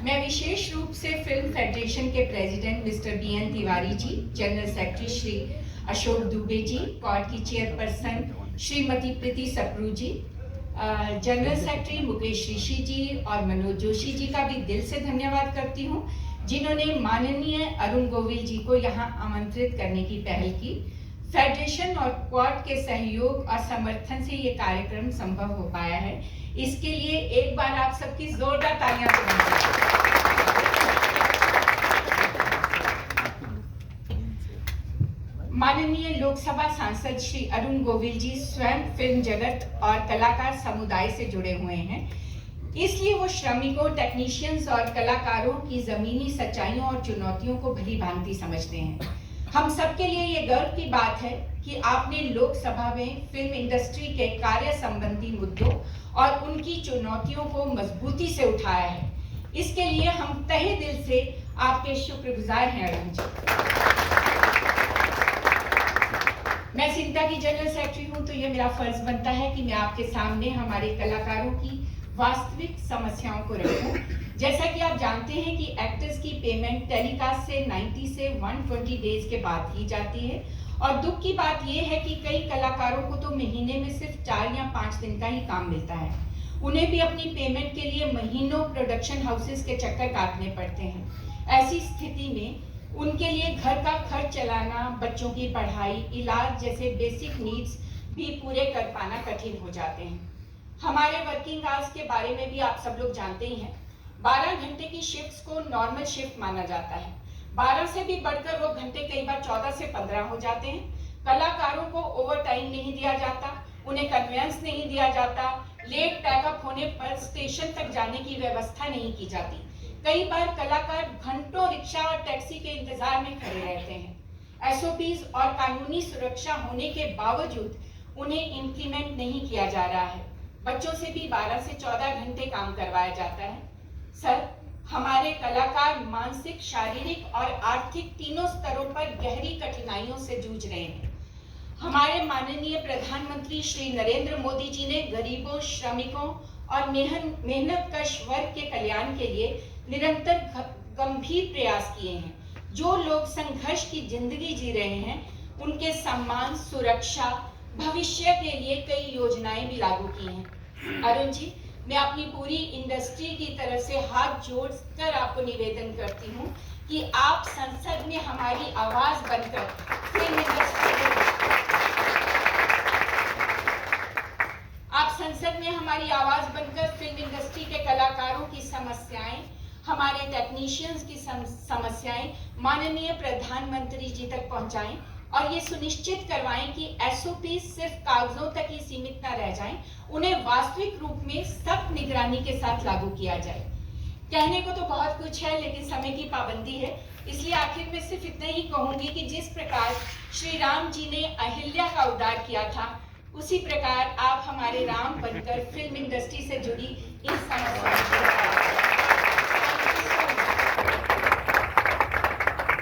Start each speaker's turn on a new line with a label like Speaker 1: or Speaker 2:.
Speaker 1: मैं विशेष रूप से फिल्म फेडरेशन के president mister BN Tiwari ji, general secretary Shri Ashok Dubey ji, cord की चेयरपर्सन श्रीमती प्रीति सप्रू जी, जनरल सेक्रेटरी मुकेश ऋषि जी और मनोज जोशी जी का भी दिल से धन्यवाद करती हूँ, जिन्होंने माननीय अरुण गोविल जी को यहाँ आमंत्रित करने की पहल की। फेडरेशन और क्वाड के सहयोग और समर्थन से ये कार्यक्रम संभव हो पाया है। इसके लिए एक बार आप सबकी जोरदार तालियां बजाएं। माननीय लोकसभा सांसद श्री अरुण गोविल जी स्वयं फिल्म जगत और कलाकार समुदाय से जुड़े हुए हैं, इसलिए वो श्रमिकों, टेक्नीशियंस और कलाकारों की जमीनी सच्चाइयों और चुनौतियों को भली भांति समझते हैं। हम सबके लिए ये गर्व की बात है कि आपने लोकसभा में फिल्म इंडस्ट्री के कार्य संबंधी मुद्दों और उनकी चुनौतियों को मजबूती से उठाया है। इसके लिए हम तहे दिल से आपके शुक्रगुजार हैं अरुण जी। मैं सिंटा की जनरल सेक्रेटरी हूं, तो ये मेरा फर्ज बनता है कि मैं आपके सामने हमारे कलाकारों की वास्तविक समस्याओं को रखूं। जैसा कि आप जानते हैं कि एक्टर्स की पेमेंट टेलीकास्ट से 90 से 120 डेज के बाद की जाती है, और दुख की बात यह है कि कई कलाकारों को तो महीने में सिर्फ 4 या 5 दिन का ही काम मिलता है। उन्हें भी अपनी पेमेंट के लिए महीनों प्रोडक्शन हाउसेस के चक्कर काटने पड़ते हैं। ऐसी स्थिति में उनके लिए घर का खर्च चलाना, बच्चों की पढ़ाई, इलाज जैसे बेसिक नीड्स भी पूरे कर पाना कठिन हो जाते हैं। हमारे वर्किंग आवर्स के बारे में भी आप सब लोग जानते ही हैं। 12 घंटे की शिफ्ट्स को नॉर्मल शिफ्ट माना जाता है। 12 से भी बढ़कर वो घंटे कई बार 14 से 15 हो जाते हैं। कलाकारों को ओवर टाइम नहीं दिया जाता, उन्हें कन्वेंस नहीं दिया जाता, लेट पैकअप होने पर स्टेशन तक जाने की व्यवस्था नहीं की जाती। कई बार कलाकार घंटों रिक्शा और टैक्सी के इंतजार में खड़े रहते हैं। SOPs और कानूनी सुरक्षा होने के बावजूद उन्हें इंक्रीमेंट नहीं किया जा रहा है। बच्चों से भी 12 से 14 घंटे काम करवाया जाता है। सर, हमारे कलाकार मानसिक, शारीरिक और आर्थिक तीनों स्तरों पर गहरी कठिनाइयों से जूझ रहे हैं। हमारे माननीय प्रधानमंत्री श्री नरेंद्र मोदी जी ने गरीबों, श्रमिकों और मेहनतकश वर्ग के कल्याण के लिए निरंतर गंभीर प्रयास किए हैं। जो लोग संघर्ष की जिंदगी जी रहे हैं, उनके सम्मान, सुरक्षा, भविष्य के लिए कई योजनाएं भी लागू की हैं। अरुण जी, मैं अपनी पूरी इंडस्ट्री की तरफ से हाथ जोड़कर आपको निवेदन करती हूं कि आप संसद में हमारी आवाज बनकर फिल्म इंडस्ट्री के कलाकारों की समस्याएं, हमारे टेक्नीशियंस की समस्याएं माननीय प्रधानमंत्री जी तक पहुंचाएं और ये सुनिश्चित करवाएं कि SOP सिर्फ कागजों तक ही सीमित न रह जाएं, उन्हें वास्तविक रूप में सख्त निगरानी के साथ लागू किया जाए। कहने को तो बहुत कुछ है, लेकिन समय की पाबंदी है, इसलिए आखिर में सिर्फ इतना ही कहूंगी कि जिस प्रकार श्री राम जी ने अहिल्या का उद्धार किया था, उसी प्रकार आप हमारे राम बनकर फिल्म इंडस्ट्री से जुड़ी इन समस्याओं